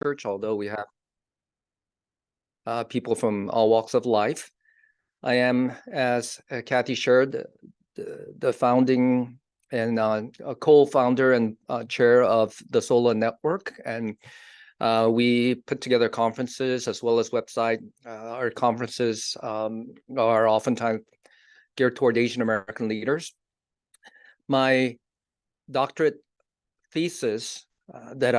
church, although we have people from all walks of life. I am, as Kathy shared, the founding and a co-founder and chair of the Sola Network, and we put together conferences as well as website. Our conferences are oftentimes geared toward Asian American leaders. My doctorate thesis that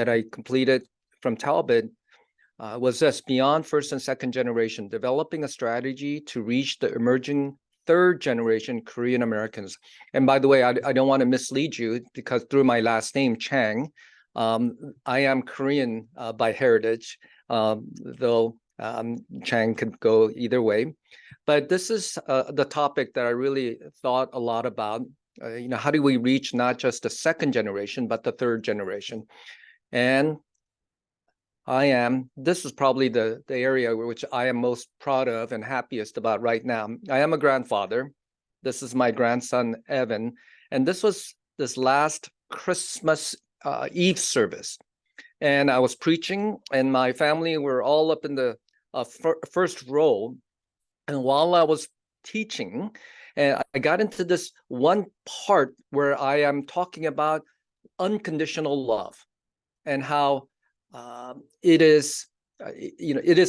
I completed from Talbot was this: beyond first and second generation, developing a strategy to reach the emerging third generation Korean Americans. And by the way, I don't want to mislead you, because through my last name, Chang, I am Korean by heritage, though Chang could go either way. But this is the topic that I really thought a lot about. How do we reach not just the second generation, but the third generation? And this is probably the area which I am most proud of and happiest about right now. I am a grandfather. This is my grandson, Evan. And this was this last Christmas Eve service. And I was preaching, and my family were all up in the first row. And while I was teaching, and I got into this one part where I am talking about unconditional love and how it is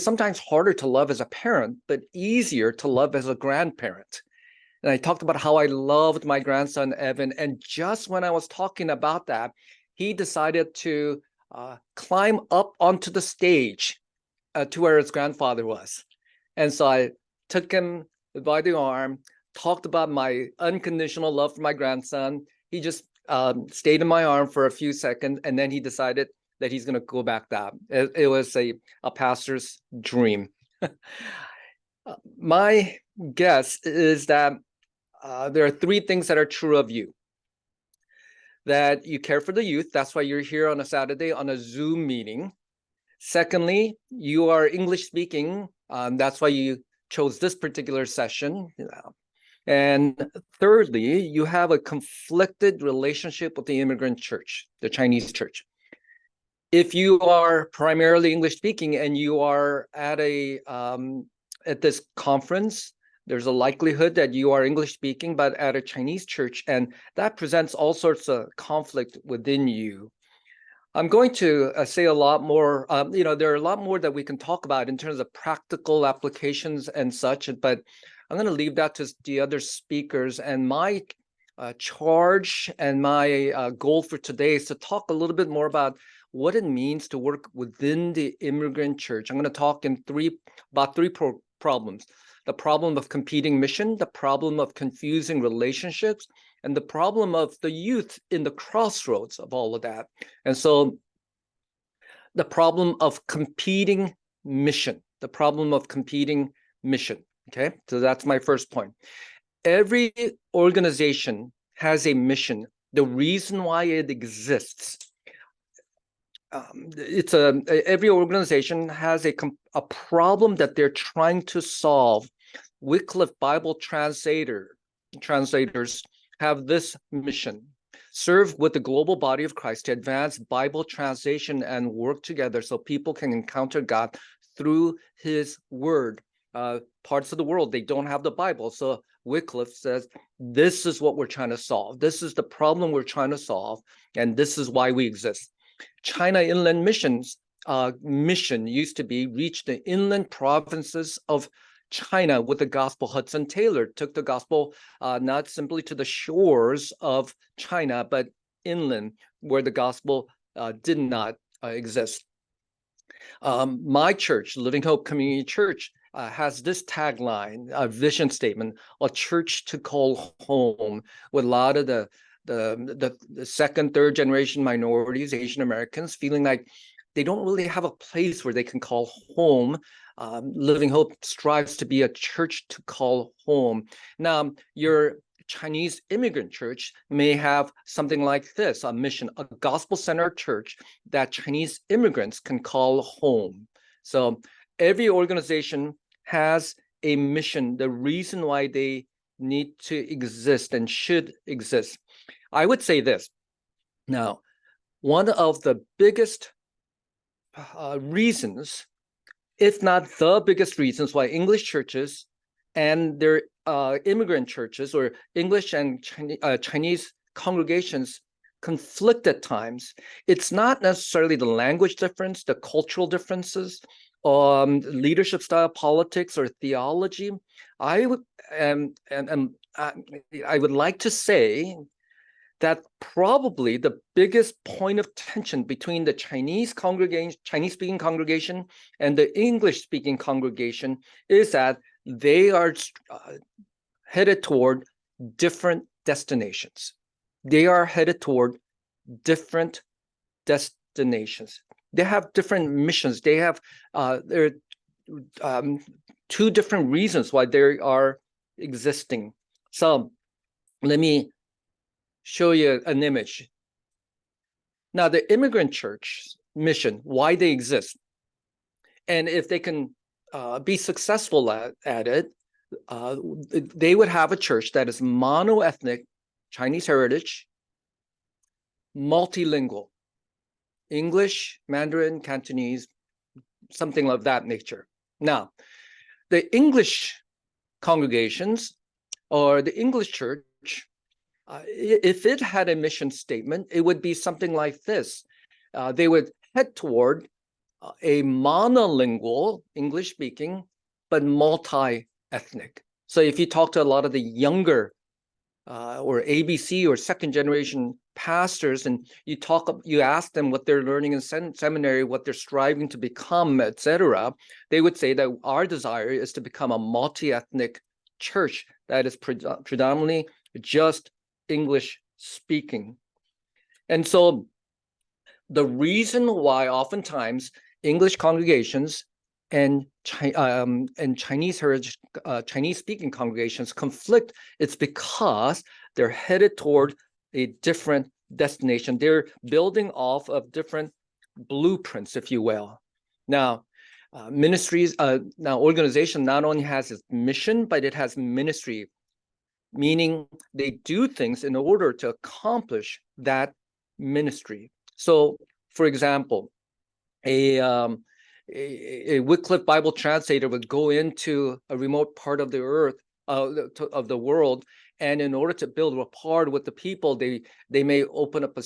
sometimes harder to love as a parent, but easier to love as a grandparent. And I talked about how I loved my grandson, Evan. And just when I was talking about that, he decided to climb up onto the stage to where his grandfather was. And so I took him by the arm, talked about my unconditional love for my grandson. He just stayed in my arm for a few seconds, and then he decided that he's going to go back down. It was a pastor's dream. My guess is that there are three things that are true of you. That you care for the youth. That's why you're here on a Saturday on a Zoom meeting. Secondly, you are English speaking. That's why you chose this particular session. And thirdly, you have a conflicted relationship with the immigrant church, the Chinese church. If you are primarily English speaking and you are at this conference, there's a likelihood that you are English speaking, but at a Chinese church, and that presents all sorts of conflict within you. I'm going to say a lot more. There are a lot more that we can talk about in terms of practical applications and such, but I'm going to leave that to the other speakers. And my charge and my goal for today is to talk a little bit more about what it means to work within the immigrant church. I'm going to talk about three problems: the problem of competing mission, the problem of confusing relationships, and the problem of the youth in the crossroads of all of that. And so the problem of competing mission, okay? So that's my first point. Every organization has a mission. The reason why it exists, every organization has a problem that they're trying to solve. Wycliffe Bible translators have this mission: serve with the global body of Christ to advance Bible translation and work together so people can encounter God through his word. Parts of the world, they don't have the Bible. So Wycliffe says, this is what we're trying to solve. This is the problem we're trying to solve. And this is why we exist. China Inland Mission's mission used to be reach the inland provinces of China with the gospel. Hudson Taylor took the gospel not simply to the shores of China, but inland where the gospel did not exist. My church, Living Hope Community Church, has this tagline, a vision statement: a church to call home, with a lot of the second, third generation minorities, Asian Americans, feeling like they don't really have a place where they can call home. Living Hope strives to be a church to call home. Now, your Chinese immigrant church may have something like this: a mission, a gospel-centered church that Chinese immigrants can call home. So every organization has a mission, the reason why they need to exist and should exist. I would say this. Now, one of the biggest reasons, if not the biggest reasons, why English churches and their immigrant churches or English and Chinese congregations conflict at times. It's not necessarily the language difference, the cultural differences, leadership style, politics, or theology. I would I would like to say that probably the biggest point of tension between the Chinese-speaking congregation and the English-speaking congregation is that they are headed toward different destinations. They are headed toward different destinations. They have different missions. They have there are two different reasons why they are existing. So let me show you an image. Now, the immigrant church mission, why they exist, and if they can be successful at it, they would have a church that is mono-ethnic, Chinese heritage, multilingual, English, Mandarin, Cantonese, something of that nature. Now, the English congregations or the English church, if it had a mission statement, it would be something like this. They would head toward a monolingual, English-speaking, but multi-ethnic. So if you talk to a lot of the younger or ABC or second-generation pastors, and you ask them what they're learning in seminary, what they're striving to become, etc., they would say that our desire is to become a multi-ethnic church that is predominantly just English speaking. And so the reason why oftentimes English congregations and Chinese heritage, Chinese speaking congregations conflict, it's because they're headed toward a different destination. They're building off of different blueprints, if you will. Now, organization not only has its mission, but it has ministry, meaning they do things in order to accomplish that ministry. So, for example, a Wycliffe Bible translator would go into a remote part of the earth, of the world, and in order to build rapport with the people, they may open up a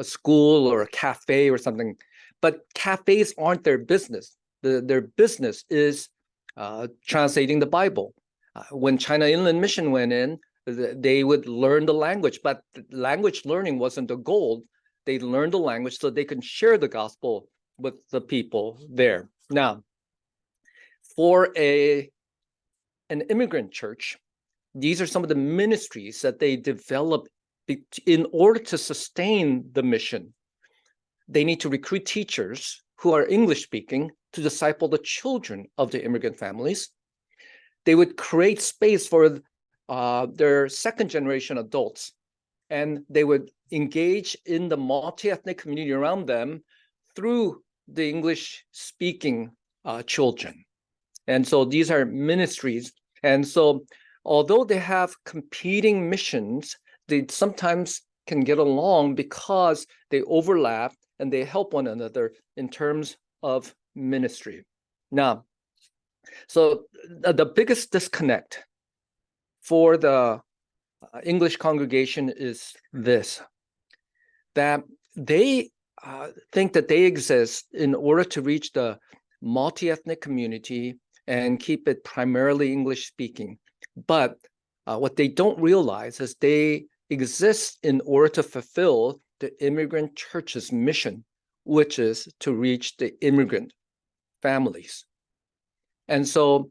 school or a cafe or something. But cafes aren't their business. Their business is translating the Bible. When China Inland Mission went in, they would learn the language, but language learning wasn't the goal. They learned the language so they can share the gospel with the people there. Now, for an immigrant church, these are some of the ministries that they develop in order to sustain the mission. They need to recruit teachers who are English speaking to disciple the children of the immigrant families. They would create space for their second generation adults, and they would engage in the multi-ethnic community around them through the English-speaking children. And so these are ministries. And so although they have competing missions, they sometimes can get along because they overlap and they help one another in terms of ministry. Now, so the biggest disconnect for the English congregation is this, that they think that they exist in order to reach the multi-ethnic community and keep it primarily English speaking. But what they don't realize is they exist in order to fulfill the immigrant church's mission, which is to reach the immigrant families. And so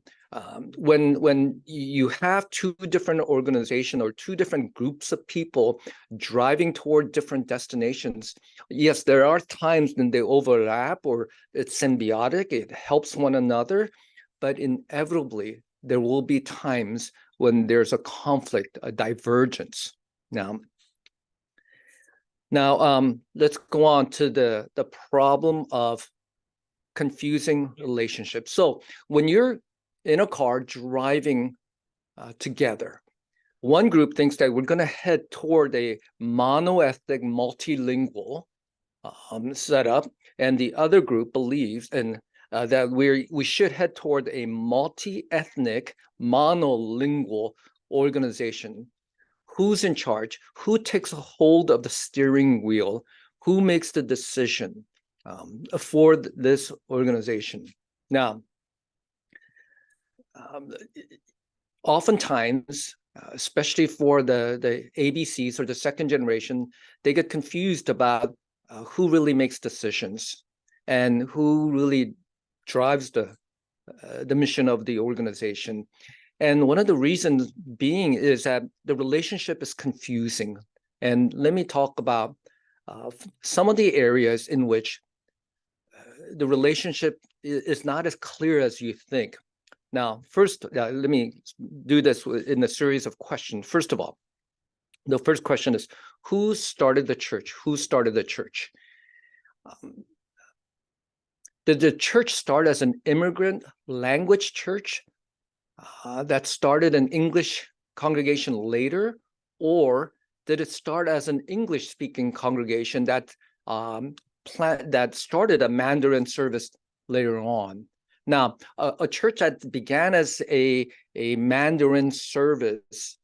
when you have two different organizations or two different groups of people driving toward different destinations, yes, there are times when they overlap or it's symbiotic, it helps one another, but inevitably there will be times when there's a conflict, a divergence. Now, let's go on to the problem of confusing relationships. So when you're in a car driving together, one group thinks that we're going to head toward a monoethnic, multilingual setup, And the other group believes that we should head toward a multi-ethnic, monolingual organization. Who's in charge? Who takes a hold of the steering wheel? Who makes the decision for this organization? Now, oftentimes, especially for the ABCs or the second generation, they get confused about who really makes decisions and who really drives the mission of the organization. And one of the reasons being is that the relationship is confusing. And let me talk about some of the areas in which the relationship is not as clear as you think. Now, first, let me do this in a series of questions. First of all, the first question is, who started the church? Who started the church? Did the church start as an immigrant language church that started an English congregation later? Or did it start as an English-speaking congregation that started a Mandarin service later on? Now, a church that began as a Mandarin service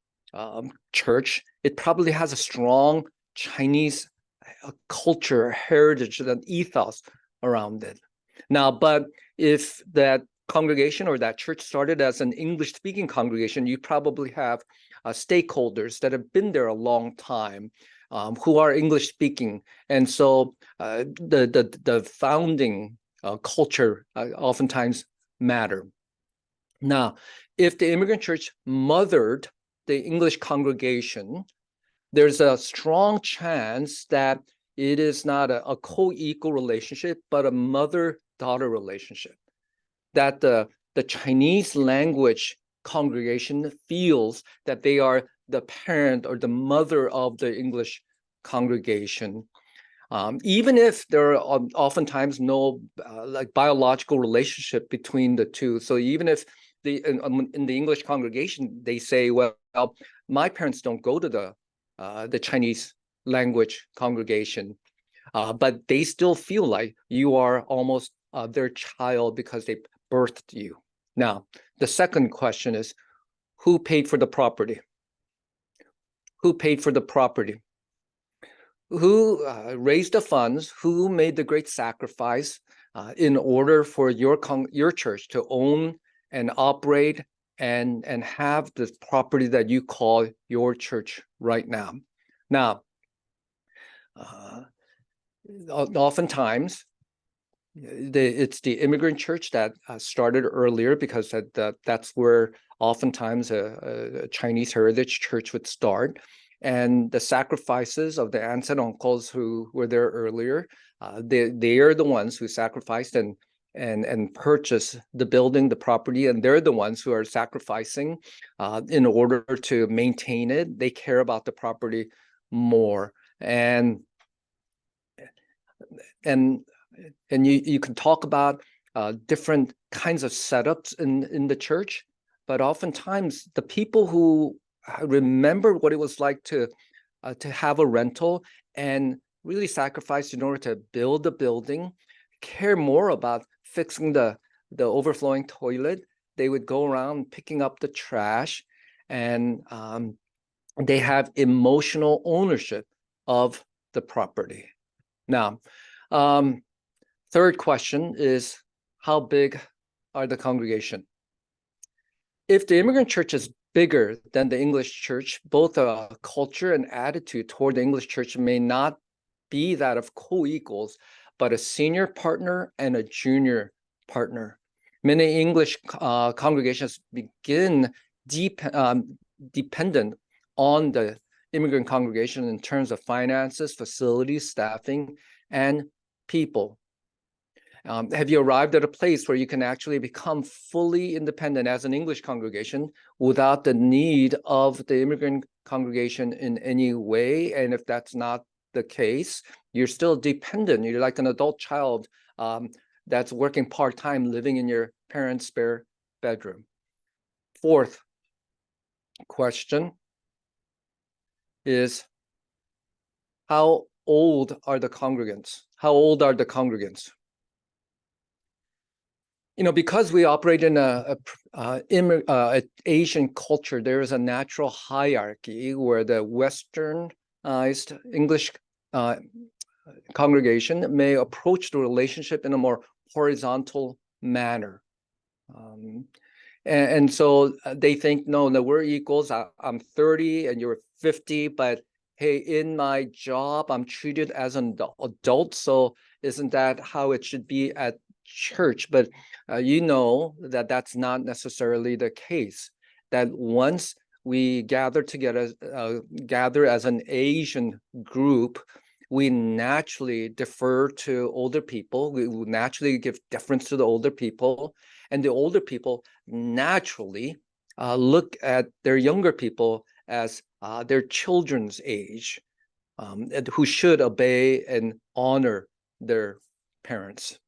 church, it probably has a strong Chinese culture, heritage, and ethos around it. Now, but if that congregation or that church started as an English-speaking congregation, you probably have stakeholders that have been there a long time, who are English-speaking, and so the founding culture oftentimes matter. Now, if the immigrant church mothered the English congregation, there's a strong chance that it is not a co-equal relationship, but a mother-daughter relationship. That the Chinese language congregation feels that they are the parent or the mother of the English congregation. Even if there are oftentimes no like biological relationship between the two. So even if in the English congregation, they say, well, my parents don't go to the Chinese language congregation, but they still feel like you are almost their child because they birthed you. Now, the second question is, who paid for the property? Who paid for the property? Who raised the funds? Who made the great sacrifice in order for your church to own and operate and have the property that you call your church right now? Now, oftentimes, it's the immigrant church that started earlier because that's where oftentimes a Chinese heritage church would start. And the sacrifices of the aunts and uncles who were there earlier, they are the ones who sacrificed and purchased the building, the property, and they're the ones who are sacrificing in order to maintain it. They care about the property more. And you can talk about different kinds of setups in the church, but oftentimes the people who remember what it was like to have a rental and really sacrifice in order to build the building, care more about fixing the overflowing toilet. They would go around picking up the trash, and they have emotional ownership of the property. Now, third question is, how big are the congregation? If the immigrant church is bigger than the English church, both culture and attitude toward the English church may not be that of co-equals, but a senior partner and a junior partner. Many English congregations begin dependent on the immigrant congregation in terms of finances, facilities, staffing, and people. Have you arrived at a place where you can actually become fully independent as an English congregation without the need of the immigrant congregation in any way? And if that's not the case, you're still dependent. You're like an adult child that's working part-time, living in your parents' spare bedroom. Fourth question is, how old are the congregants? How old are the congregants? Because we operate in a Asian culture, there is a natural hierarchy where the Westernized English congregation may approach the relationship in a more horizontal manner. And so they think, no, we're equals. I'm 30 and you're 50, but hey, in my job, I'm treated as an adult. So isn't that how it should be at church? But that that's not necessarily the case. That once we gather together, gather as an Asian group, we naturally defer to older people. We naturally give deference to the older people. And the older people naturally look at their younger people as their children's age, who should obey and honor their parents.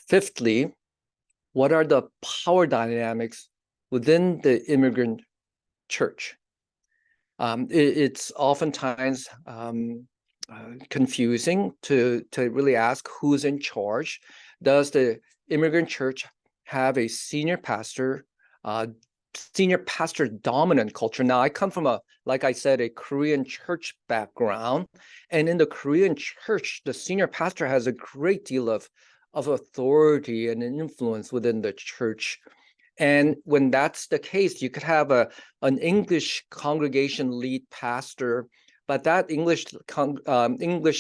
Fifthly, what are the power dynamics within the immigrant church? It's oftentimes confusing to really ask who's in charge. Does the immigrant church have a senior pastor dominant culture? Now, I come from like I said, a Korean church background. And in the Korean church, the senior pastor has a great deal of authority and influence within the church. And when that's the case, you could have an English congregation lead pastor, but that English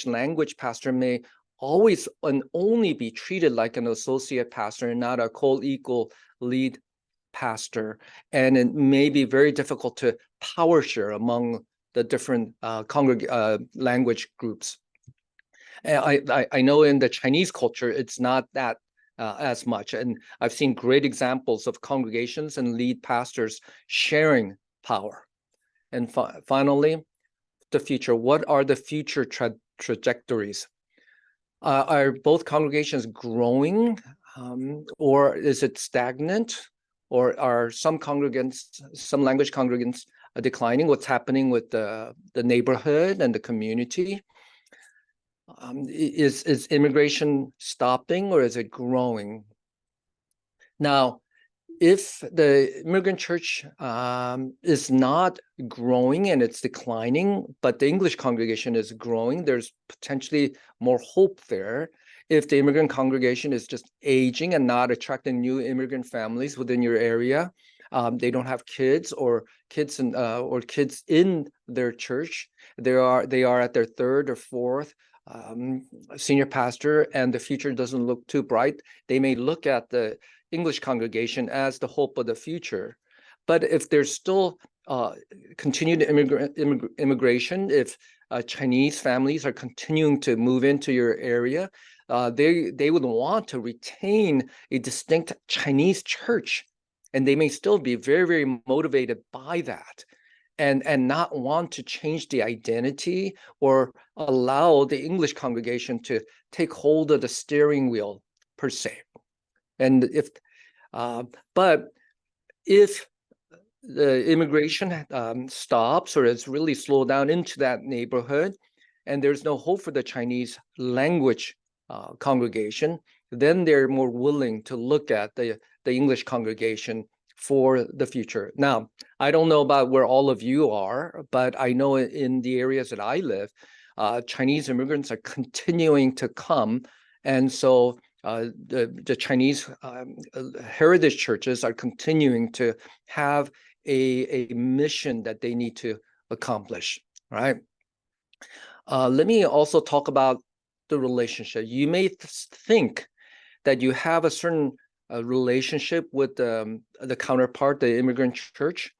language pastor may always and only be treated like an associate pastor and not a co-equal lead pastor. And it may be very difficult to power share among the different language groups. And I know in the Chinese culture, it's not that as much. And I've seen great examples of congregations and lead pastors sharing power. And finally, the future. What are the future trajectories? Are both congregations growing, or is it stagnant? Or are some language congregants declining? What's happening with the neighborhood and the community? Is immigration stopping or is it growing? Now, if the immigrant church is not growing and it's declining, but the English congregation is growing, there's potentially more hope there. If the immigrant congregation is just aging and not attracting new immigrant families within your area, they don't have kids or kids in their church. They are at their third or fourth senior pastor, and the future doesn't look too bright. They may look at the English congregation as the hope of the future. But if there's still continued immigration, if Chinese families are continuing to move into your area, they would want to retain a distinct Chinese church, and they may still be very, very motivated by that. And not want to change the identity or allow the English congregation to take hold of the steering wheel per se. And but if the immigration stops or is really slowed down into that neighborhood, and there's no hope for the Chinese language congregation, then they're more willing to look at the English congregation for the future. Now, I don't know about where all of you are, but I know in the areas that I live, Chinese immigrants are continuing to come. And so the Chinese heritage churches are continuing to have a mission that they need to accomplish, right? Let me also talk about the relationship. You may think that you have a certain relationship with the counterpart, the immigrant church,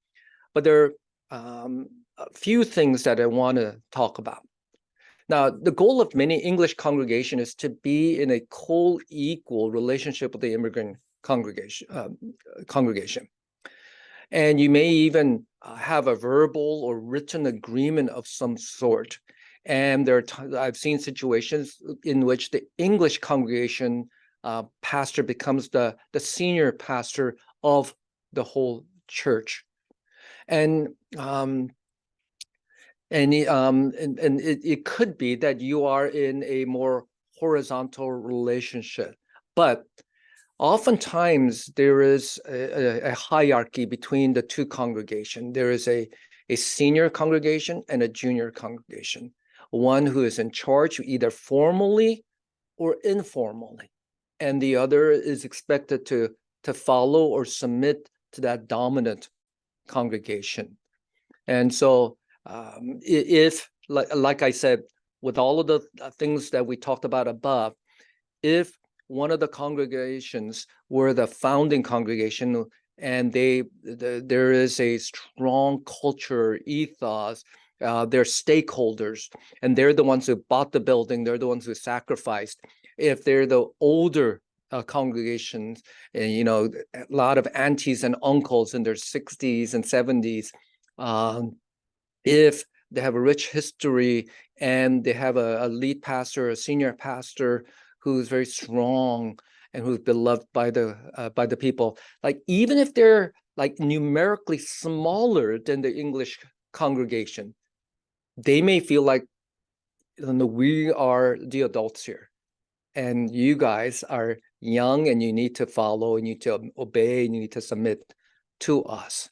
but there are a few things that I want to talk about. Now, the goal of many English congregations is to be in a co-equal relationship with the immigrant congregation. And you may even have a verbal or written agreement of some sort. And I've seen situations in which the English congregation pastor becomes the senior pastor of the whole church. And And it could be that you are in a more horizontal relationship, but oftentimes there is a hierarchy between the two congregations. There is a senior congregation and a junior congregation, one who is in charge either formally or informally, and the other is expected to follow or submit to that dominant congregation. And so if, like I said, with all of the things that we talked about above, if one of the congregations were the founding congregation and there is a strong culture, ethos, they're stakeholders, and they're the ones who bought the building, they're the ones who sacrificed. If they're the older congregations, and a lot of aunties and uncles in their 60s and 70s, if they have a rich history and they have a lead pastor, a senior pastor who's very strong and who's beloved by the people, like even if they're like numerically smaller than the English congregation, they may feel like, we are the adults here, and you guys are young, and you need to follow, and you need to obey, and you need to submit to us.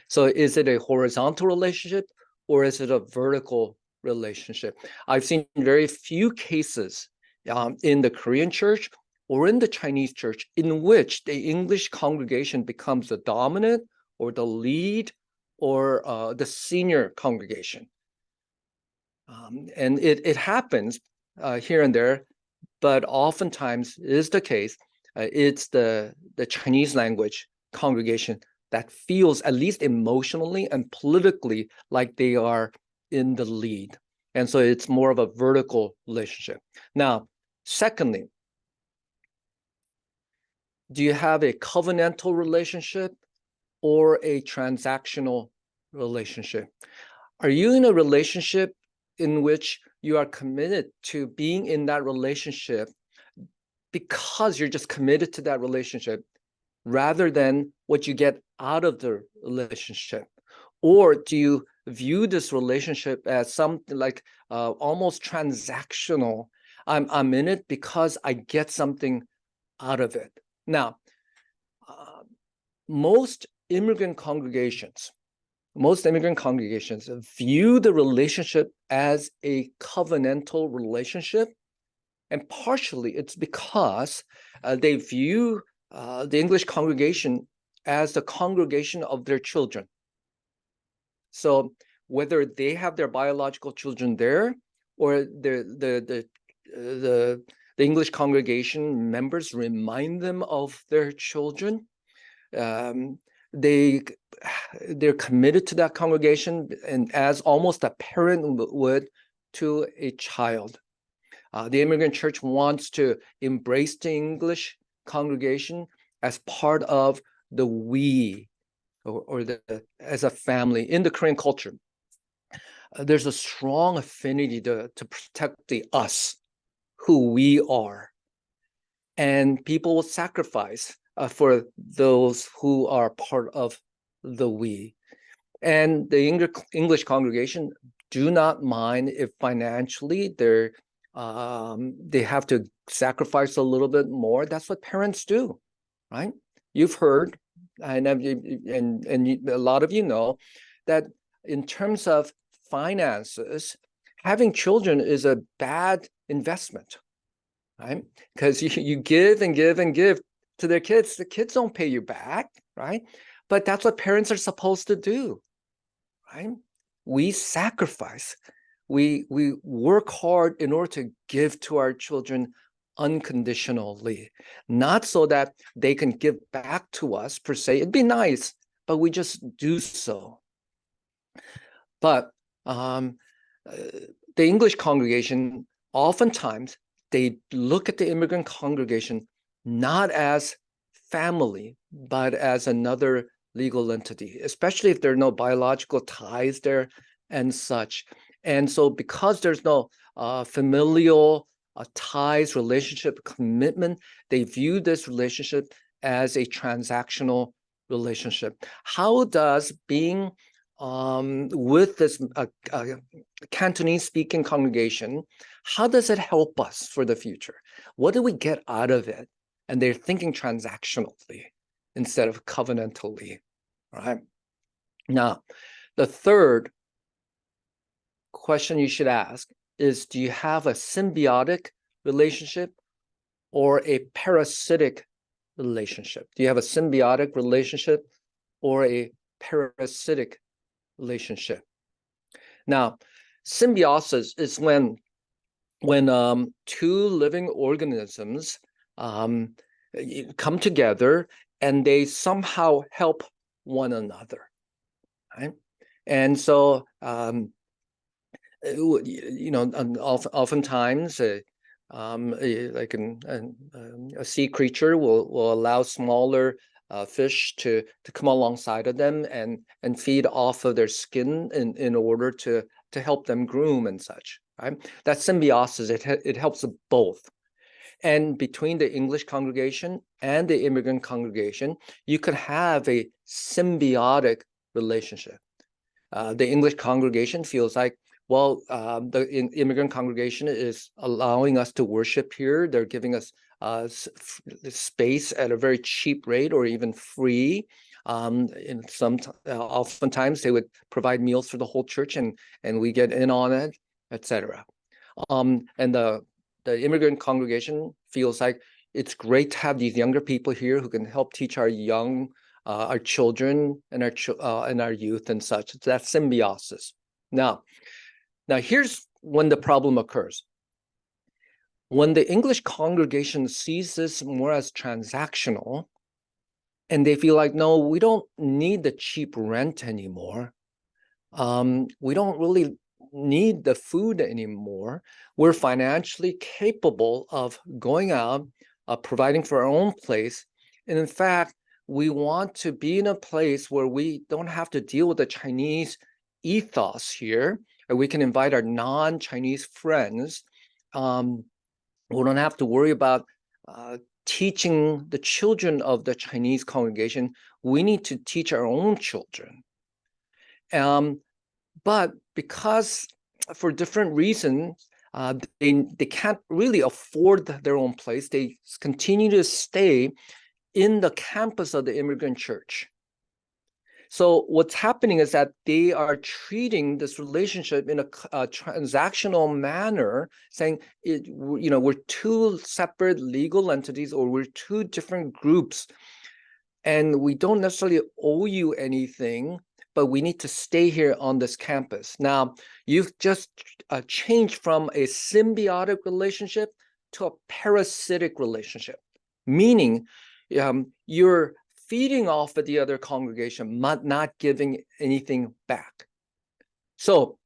So is it a horizontal relationship or is it a vertical relationship? I've seen very few cases in the Korean church or in the Chinese church in which the English congregation becomes the dominant or the lead or the senior congregation. And it happens here and there, but oftentimes is the case. It's the Chinese language congregation that feels, at least emotionally and politically, like they are in the lead. And so it's more of a vertical relationship. Now, secondly, do you have a covenantal relationship or a transactional relationship? Are you in a relationship in which you are committed to being in that relationship because you're just committed to that relationship rather than what you get out of the relationship? Or do you view this relationship as something like almost transactional? I'm in it because I get something out of it. Now, most immigrant congregations view the relationship as a covenantal relationship. And partially it's because they view the English congregation as the congregation of their children. So whether they have their biological children there or the English congregation members remind them of their children, they're committed to that congregation and as almost a parent would to a child. The Immigrant Church wants to embrace the English congregation as part of the we, or as a family in the Korean culture. There's a strong affinity to protect the us, who we are, and people will sacrifice for those who are part of the we. And the English congregation do not mind if financially they have to sacrifice a little bit more. That's what parents do, right? You've heard, and a lot of you know, that in terms of finances, having children is a bad investment, right? Because you give and give and give to their kids. The kids don't pay you back, right? But that's what parents are supposed to do, right? We sacrifice. We work hard in order to give to our children unconditionally, not so that they can give back to us per se. It'd be nice, but we just do so. But the English congregation, oftentimes, they look at the immigrant congregation not as family, but as another legal entity, especially if there are no biological ties there and such. And so because there's no familial ties, relationship, commitment, they view this relationship as a transactional relationship. How does being with this Cantonese-speaking congregation, how does it help us for the future? What do we get out of it? And they're thinking transactionally instead of covenantally, right? Now, the third question you should ask is, do you have a symbiotic relationship or a parasitic relationship? Do you have a symbiotic relationship or a parasitic relationship? Now, symbiosis is when two living organisms come together and they somehow help one another, right? And so, oftentimes, like a sea creature will allow smaller fish to come alongside of them and feed off of their skin in order to help them groom and such, right? That symbiosis, it helps both. And between the English congregation and the immigrant congregation, you could have a symbiotic relationship. The English congregation feels like, well, the immigrant congregation is allowing us to worship here. They're giving us space at a very cheap rate or even free. Oftentimes they would provide meals for the whole church, and we get in on it, etc. And the immigrant congregation feels like it's great to have these younger people here who can help teach our children and our youth and such. It's that symbiosis. Now here's when the problem occurs. When the English congregation sees this more as transactional, and they feel like, no, we don't need the cheap rent anymore. We don't really need the food anymore. We're financially capable of going out, providing for our own place. And in fact, we want to be in a place where we don't have to deal with the Chinese ethos here, and we can invite our non-Chinese friends. We don't have to worry about teaching the children of the Chinese congregation. We need to teach our own children. But because for different reasons, they can't really afford their own place, they continue to stay in the campus of the immigrant church. So what's happening is that they are treating this relationship in a transactional manner, saying, we're two separate legal entities, or we're two different groups, and we don't necessarily owe you anything, but we need to stay here on this campus. Now, you've just changed from a symbiotic relationship to a parasitic relationship, meaning you're feeding off of the other congregation, not giving anything back. So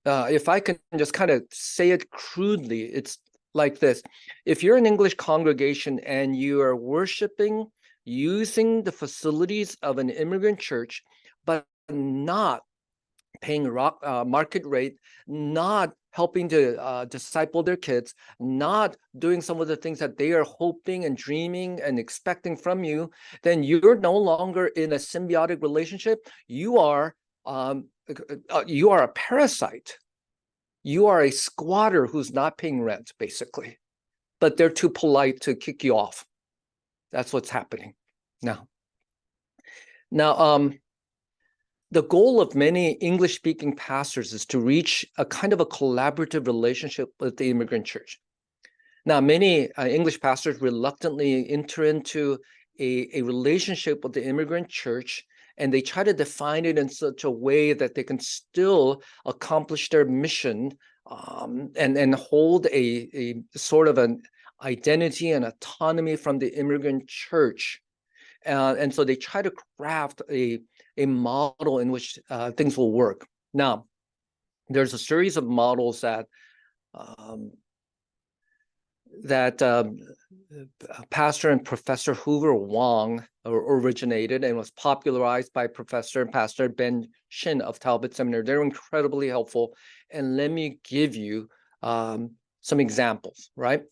if I can just kind of say it crudely, it's like this. If you're an English congregation and you are worshiping using the facilities of an immigrant church, but not paying market rate, not helping to disciple their kids, not doing some of the things that they are hoping and dreaming and expecting from you, then you're no longer in a symbiotic relationship. You are a parasite. You are a squatter who's not paying rent, basically, but they're too polite to kick you off. That's what's happening now. The goal of many English-speaking pastors is to reach a kind of a collaborative relationship with the immigrant church. Now, many English pastors reluctantly enter into a relationship with the immigrant church, and they try to define it in such a way that they can still accomplish their mission and hold a sort of an identity and autonomy from the immigrant church. And so they try to craft a model in which things will work. Now, there's a series of models that Pastor and Professor Hoover Wong originated and was popularized by Professor and Pastor Ben Shin of Talbot Seminary. They're incredibly helpful. And let me give you some examples, right?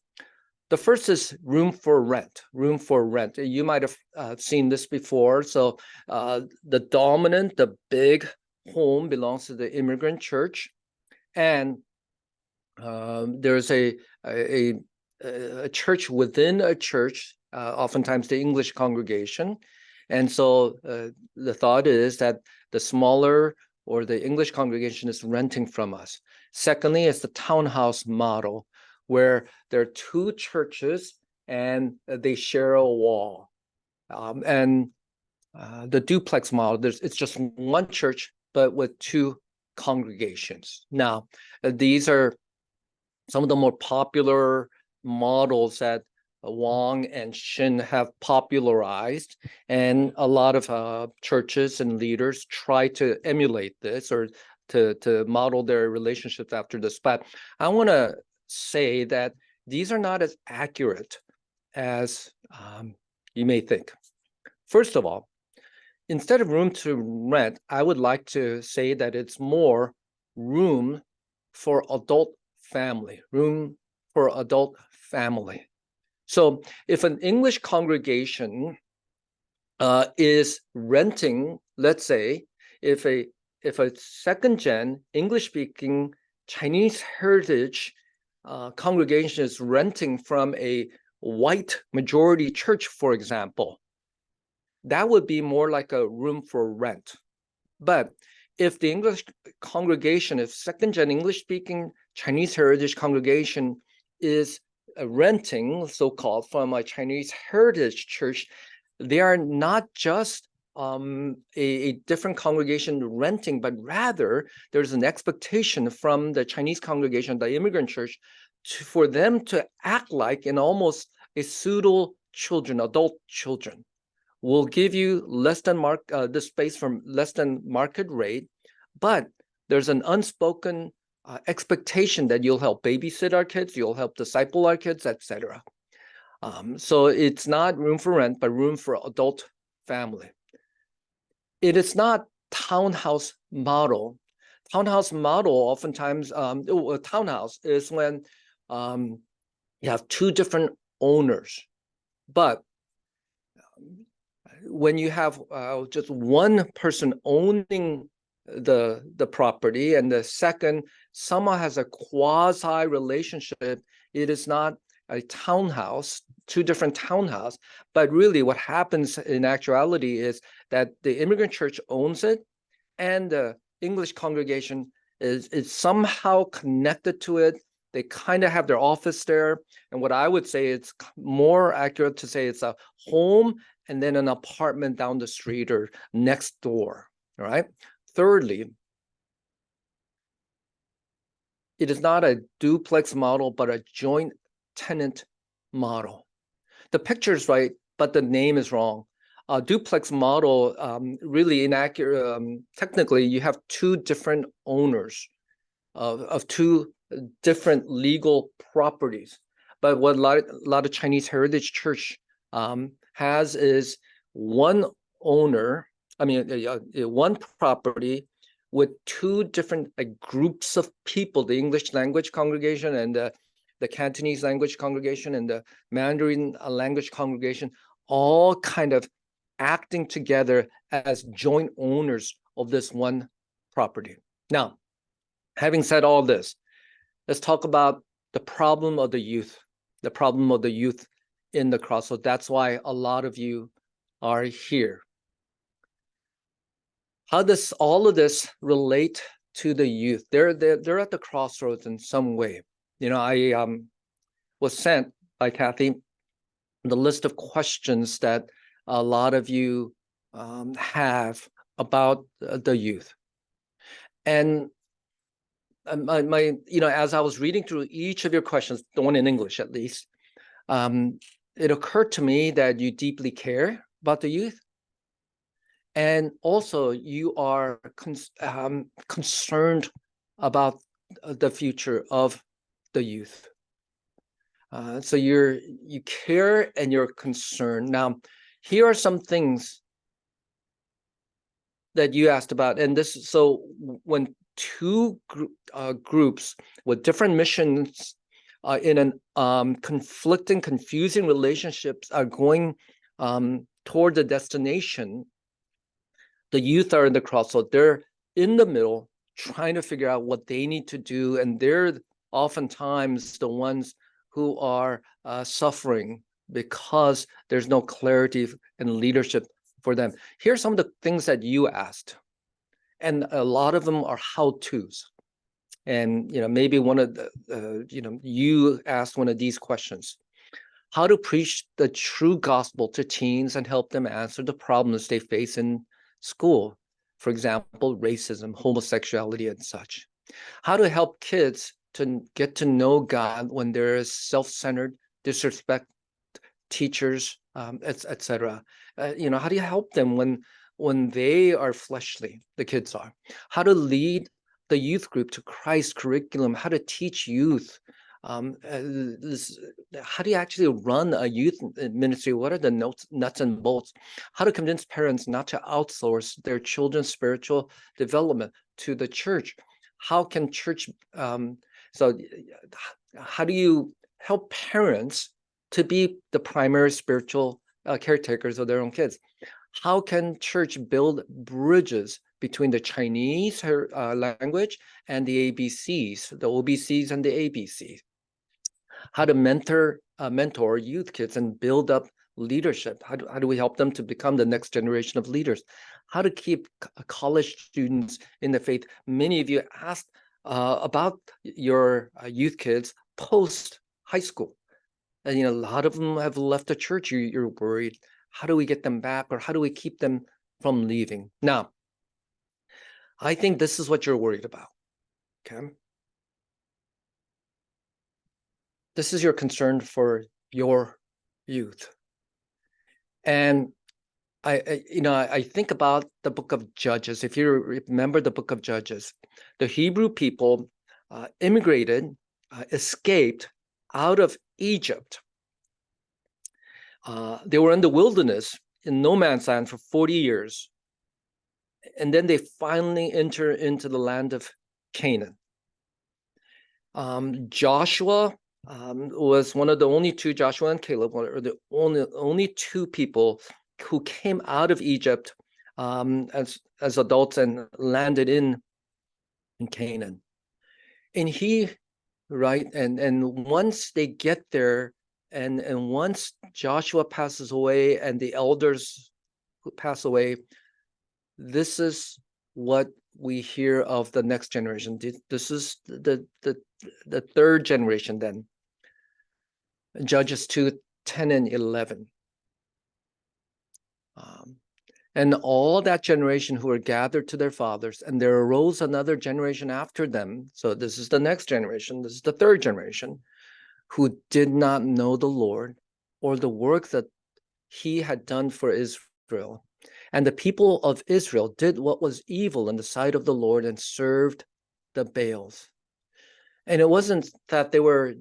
The first is room for rent. Room for rent. You might have seen this before. So the dominant, the big home belongs to the Immigrant Church, and there's a church within a church, oftentimes the English congregation. And so the thought is that the smaller or the English congregation is renting from us. Secondly, it's the townhouse model, where there are two churches and they share a wall. And the duplex model, it's just one church, but with two congregations. Now, these are some of the more popular models that Wang and Shin have popularized, and a lot of churches and leaders try to emulate this or to model their relationships after this. But I want to say that these are not as accurate as you may think. First of all, instead of room to rent, I would like to say that it's more room for adult family, room for adult family. So if an English congregation is renting, let's say, if a second-gen English-speaking Chinese heritage congregation is renting from a white majority church, for example, that would be more like a room for rent. But if the English congregation, if second-gen English-speaking Chinese heritage congregation is renting, so-called, from a Chinese heritage church, they are not just a different congregation renting, but rather there's an expectation from the Chinese congregation, the Immigrant Church, for them to act like in almost a pseudo children, adult children. Will give you less than the space from less than market rate, but there's an unspoken expectation that you'll help babysit our kids, you'll help disciple our kids, etc. So it's not room for rent, but room for adult family. It is not townhouse model. Townhouse model oftentimes, a townhouse is when you have two different owners, but when you have just one person owning the property and the second someone has a quasi relationship, it is not a townhouse, two different townhouse, but really what happens in actuality is that the Immigrant Church owns it and the English congregation is somehow connected to it. They kind of have their office there. And what I would say, it's more accurate to say it's a home and then an apartment down the street or next door, all right? Thirdly, it is not a duplex model, but a joint tenant model. The picture is right, but the name is wrong. A duplex model, really inaccurate. Technically, you have two different owners of two different legal properties. But what a lot of Chinese heritage church has is one owner, one property with two different groups of people, the English language congregation and the Cantonese language congregation and the Mandarin language congregation, all kind of acting together as joint owners of this one property. Now, having said all this, let's talk about the problem of the youth in the crossroads. That's why a lot of you are here. How does all of this relate to the youth? They're at the crossroads in some way. You know, I was sent by Kathy the list of questions that a lot of you have about the youth. And as I was reading through each of your questions, the one in English at least, it occurred to me that you deeply care about the youth. And also you are concerned about the future of the youth. So you care and you're concerned. Now, here are some things that you asked about. And this, so when two groups with different missions in an conflicting, confusing relationships are going toward the destination, the youth are in the crossroad. They're in the middle trying to figure out what they need to do, and they're oftentimes the ones who are suffering because there's no clarity and leadership for them. Here's some of the things that you asked, and a lot of them are how-tos. And maybe one of the you asked one of these questions: how to preach the true gospel to teens and help them answer the problems they face in school, for example, racism, homosexuality, and such. How to help kids to get to know God when there is self-centered disrespect, teachers, etc. How do you help them when they are fleshly, the kids are? How to lead the youth group to Christ curriculum, how to teach youth. How do you actually run a youth ministry? What are the nuts and bolts? How to convince parents not to outsource their children's spiritual development to the church? How can church, so how do you help parents to be the primary spiritual caretakers of their own kids? How can church build bridges between the Chinese language and the ABCs, the OBCs and the ABCs? How to mentor youth kids and build up leadership? How do we help them to become the next generation of leaders? How to keep college students in the faith? Many of you asked about your youth kids post high school. And a lot of them have left the church. You're worried. How do we get them back, or how do we keep them from leaving? Now, I think this is what you're worried about. Okay. This is your concern for your youth. And I think about the book of Judges. If you remember the book of Judges, the Hebrew people immigrated, escaped out of Egypt. They were in the wilderness, in no man's land, for 40 years. And then they finally enter into the land of Canaan. Joshua was one of the only two, Joshua and Caleb were the only two people who came out of Egypt as adults and landed in Canaan. And and once they get there, and once Joshua passes away and the elders who pass away, this is what we hear of the next generation. This is the third generation then. Judges 2:10 and 11. And all that generation who were gathered to their fathers, and there arose another generation after them. So this is the next generation. This is the third generation, who did not know the Lord or the work that he had done for Israel. And the people of Israel did what was evil in the sight of the Lord and served the Baals. And it wasn't that they were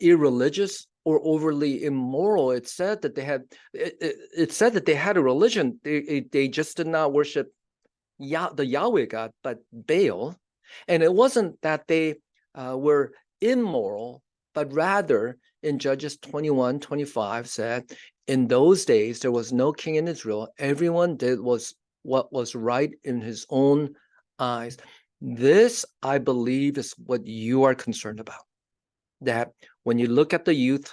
irreligious or overly immoral. It said that they had. It said that they had a religion. They just did not worship the Yahweh God, but Baal. And it wasn't that they were immoral, but rather in Judges 21:25 said, in those days there was no king in Israel. Everyone did what was right in his own eyes. This, I believe, is what you are concerned about. That when you look at the youth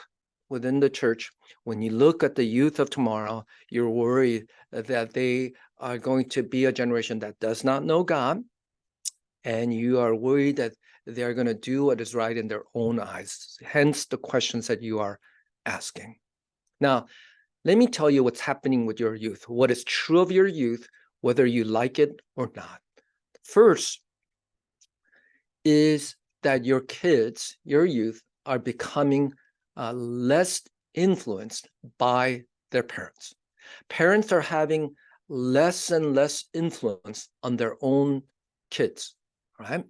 within the church, when you look at the youth of tomorrow, you're worried that they are going to be a generation that does not know God, and you are worried that they're going to do what is right in their own eyes. Hence the questions that you are asking. Now, let me tell you what's happening with your youth, what is true of your youth, whether you like it or not. First is that your kids, your youth, are becoming less influenced by their parents. Parents are having less and less influence on their own kids, right?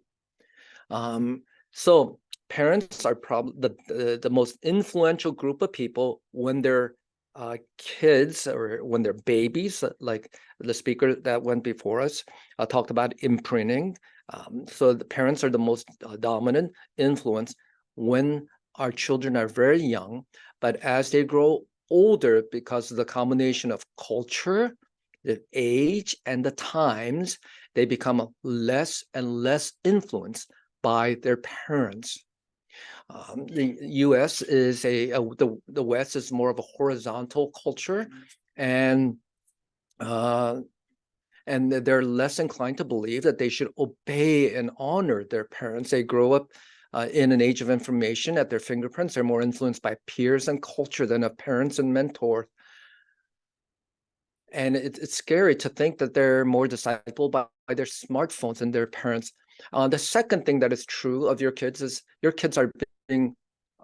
So parents are probably the most influential group of people when they're kids or when they're babies, like the speaker that went before us talked about imprinting. So the parents are the most dominant influence when our children are very young, but as they grow older, because of the combination of culture the age and the times, they become less and less influenced by their parents. The U.S. is the West is more of a horizontal culture, and they're less inclined to believe that they should obey and honor their parents. They grow up in an age of information at their fingerprints. They're more influenced by peers and culture than of parents and mentors. And it's scary to think that they're more discipled by their smartphones than their parents. The second thing that is true of your kids is your kids are being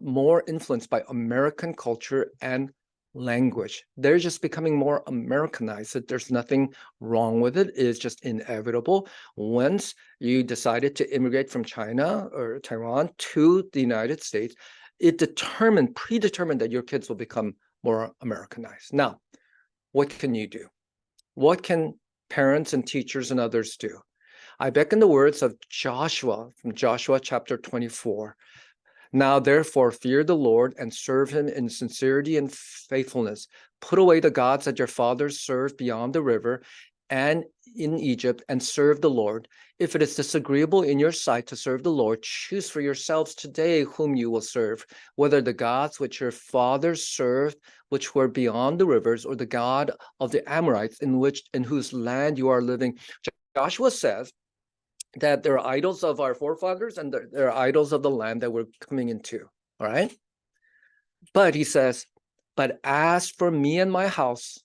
more influenced by American culture and language. They're just becoming more Americanized. There's nothing wrong with it. It's just inevitable. Once you decided to immigrate from China or Taiwan to the United States, it predetermined that your kids will become more Americanized. Now, what can you do? What can parents and teachers and others do? I beckon the words of Joshua from Joshua chapter 24. Now, therefore, fear the Lord and serve him in sincerity and faithfulness. Put away the gods that your fathers served beyond the river and in Egypt, and serve the Lord. If it is disagreeable in your sight to serve the Lord, choose for yourselves today whom you will serve, whether the gods which your fathers served, which were beyond the rivers, or the God of the Amorites in whose land you are living. Joshua says that there are idols of our forefathers and there are idols of the land that we're coming into, all right? But he says, but as for me and my house,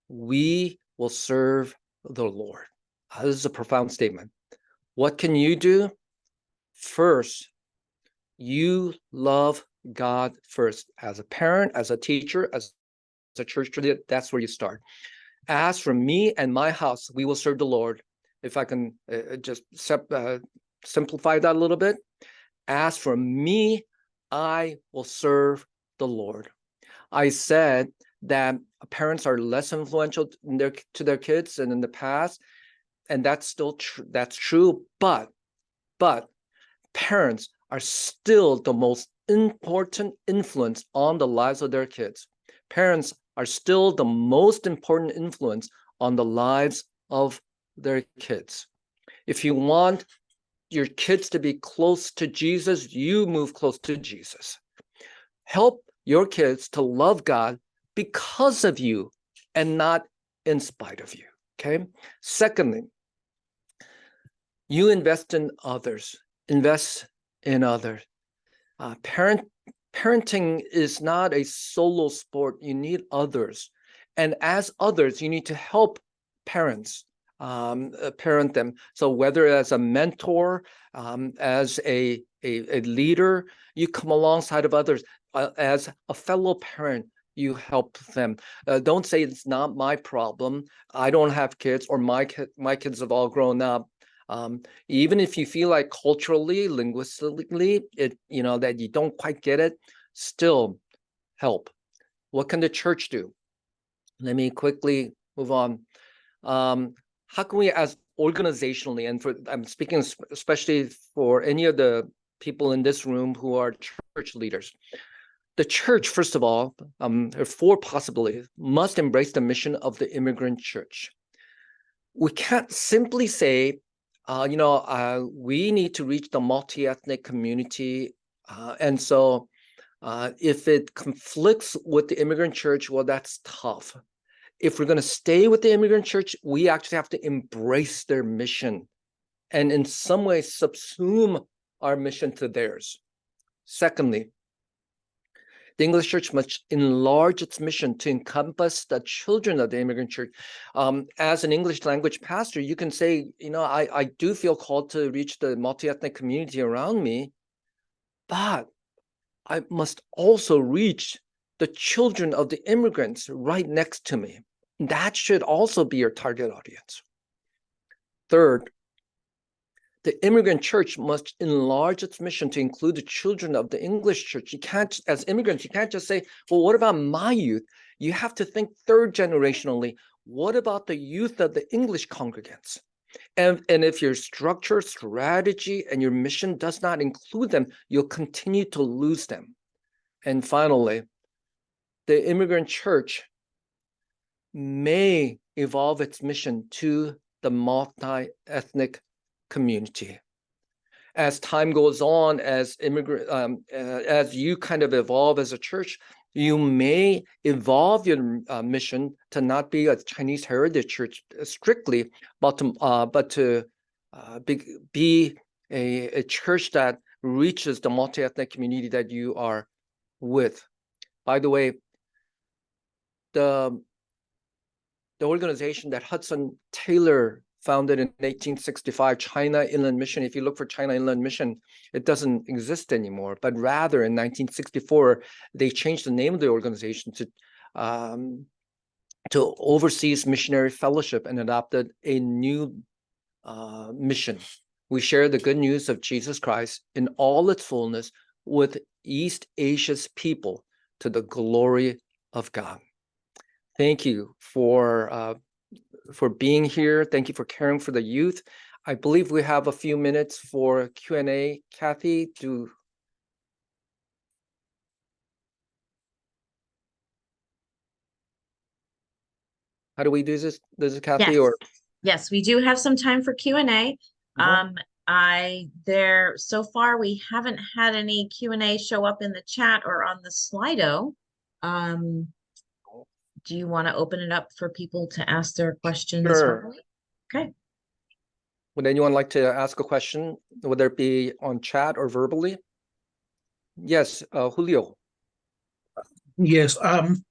we will serve the Lord. This is a profound statement. What can you do? First, you love God first. As a parent, as a teacher, as a church leader, that's where you start. As for me and my house, we will serve the Lord. If I can just simplify that a little bit. As for me, I will serve the Lord. I said that parents are less influential to their kids than in the past, and that's still true. That's true, but parents are still the most important influence on the lives of their kids. Parents are still the most important influence on the lives of their kids. If you want your kids to be close to Jesus, you move close to Jesus. Help your kids to love God because of you and not in spite of you, okay? Secondly, you invest in others. Invest in others. Parenting is not a solo sport. You need others. And as others, you need to help parents, parent them. So whether as a mentor, as a leader, you come alongside of others. As a fellow parent, you help them. Don't say it's not my problem. I don't have kids, or my kids have all grown up. Even if you feel like culturally, linguistically, that you don't quite get it, still help. What can the church do? Let me quickly move on. How can we, as organizationally, and I'm speaking especially for any of the people in this room who are church leaders. The church, first of all, there are four possibilities, must embrace the mission of the immigrant church. We can't simply say, we need to reach the multi-ethnic community. And so if it conflicts with the immigrant church, well, that's tough. If we're going to stay with the immigrant church, we actually have to embrace their mission and in some way subsume our mission to theirs. Secondly, the English church must enlarge its mission to encompass the children of the immigrant church. As an English language pastor, you can say, I do feel called to reach the multi-ethnic community around me, but I must also reach the children of the immigrants right next to me. That should also be your target audience. Third, the immigrant church must enlarge its mission to include the children of the English church. You can't, as immigrants, you can't just say, well, what about my youth? You have to think third generationally. What about the youth of the English congregants? And if your structure, strategy, and your mission does not include them, you'll continue to lose them. And finally, the immigrant church may evolve its mission to the multi-ethnic community. As time goes on, as as you kind of evolve as a church, you may evolve your mission to not be a Chinese heritage church strictly, but to be a church that reaches the multi-ethnic community that you are with. By the way, the organization that Hudson Taylor founded in 1865, China Inland Mission. If you look for China Inland Mission, it doesn't exist anymore. But rather, in 1964, they changed the name of the organization to Overseas Missionary Fellowship and adopted a new mission. We share the good news of Jesus Christ in all its fullness with East Asia's people to the glory of God. Thank you for being here. Thank you for caring for the youth. I believe we have a few minutes for Q&A. Kathy, how do we do this? This is Kathy, Yes. or Yes, we do have some time for Q&A. So far we haven't had any Q&A show up in the chat or on the Slido. Do you want to open it up for people to ask their questions verbally? Okay. Would anyone like to ask a question, whether it be on chat or verbally? Yes, Julio. Yes, I'm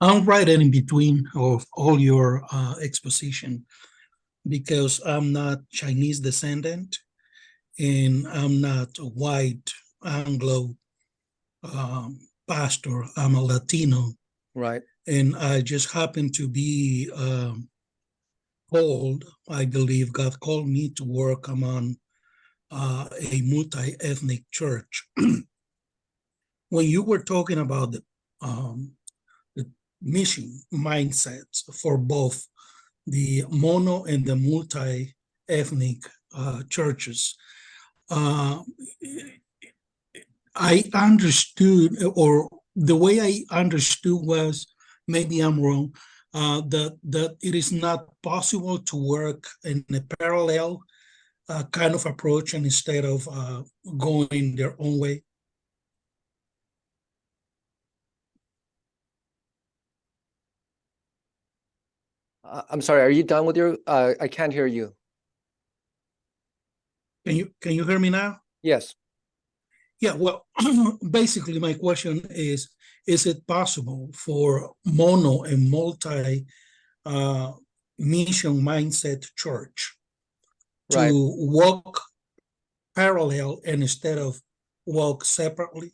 right in between of all your exposition because I'm not Chinese descendant and I'm not a white Anglo pastor. I'm a Latino. Right. And I just happen to be called, I believe God called me to work among a multi-ethnic church. When you were talking about the mission mindsets for both the mono and the multi-ethnic churches, I understood, or the way I understood was, maybe I'm wrong, that it is not possible to work in a parallel kind of approach and instead of going their own way. I'm sorry, are you done with your, I can't hear you. Can you hear me now? Yes. Yeah, well, basically my question is it possible for mono and multi mission mindset church to walk parallel and instead of walk separately?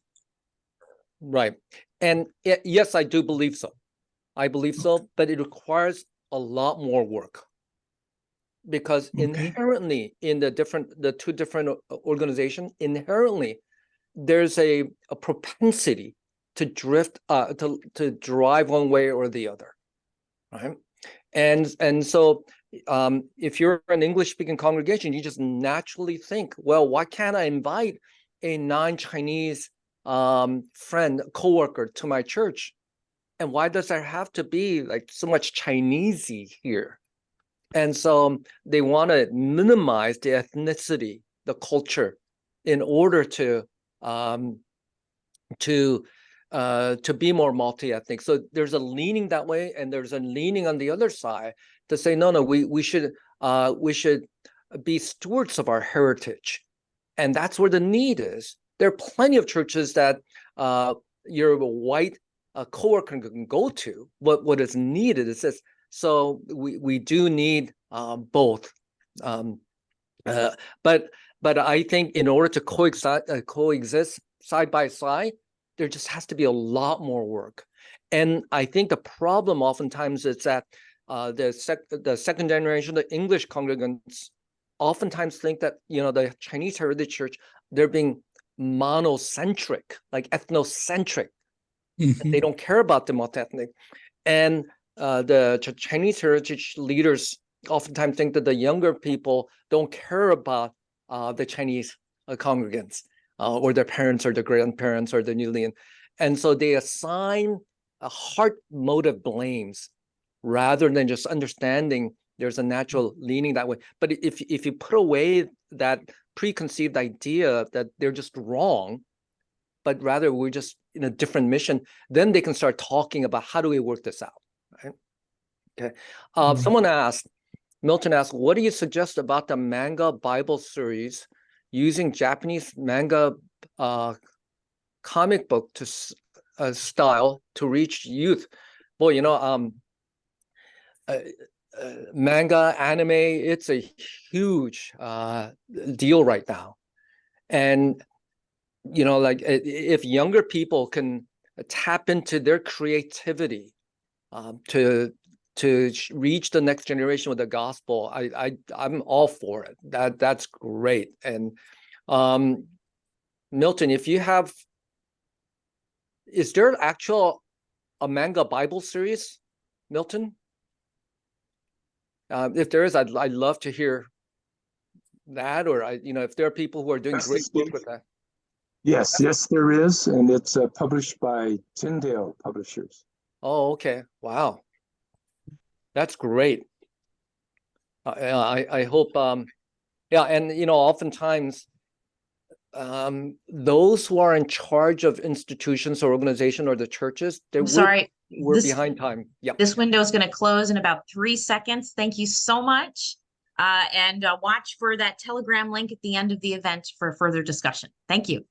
Right. And yes, I do believe so. I believe so, but it requires a lot more work because inherently in the two different organizations, inherently there's a propensity to drift, to drive one way or the other, right? And so if you're an English-speaking congregation, you just naturally think, well, why can't I invite a non-Chinese friend, coworker to my church? And why does there have to be like so much Chinesey here? And so they want to minimize the ethnicity, the culture, in order to be more multi-ethnic. So there's a leaning that way, and there's a leaning on the other side to say, no, we should be stewards of our heritage, and that's where the need is. There are plenty of churches that your white coworker can go to. What is needed is this. So we do need both, but I think in order to coexist side by side, there just has to be a lot more work. And I think the problem oftentimes is that the second generation, the English congregants, oftentimes think that the Chinese Heritage Church, they're being monocentric, like ethnocentric. Mm-hmm. They don't care about the multi-ethnic. And the Chinese Heritage leaders oftentimes think that the younger people don't care about the Chinese congregants or their parents or their grandparents or the newly. And so they assign heart motive blames rather than just understanding there's a natural leaning that way. But if you put away that preconceived idea that they're just wrong, but rather we're just in a different mission, then they can start talking about how do we work this out, right? Okay. Someone asked, Milton asked, what do you suggest about the manga Bible series using Japanese manga comic book to style to reach youth? Boy, you know, manga, anime, it's a huge deal right now. And, you know, like if younger people can tap into their creativity to reach the next generation with the gospel, I'm all for it. That's great. And Milton, if you have, is there a manga Bible series, Milton? If there is, I'd love to hear that, or you know, if there are people who are doing great work with that. Yes, there is, and it's published by Tyndale Publishers. Oh, okay. Wow. That's great. I hope, yeah, and you know, oftentimes those who are in charge of institutions or organization or the churches, we're behind time. Yeah. This window is going to close in about 3 seconds. Thank you so much. And watch for that Telegram link at the end of the event for further discussion. Thank you.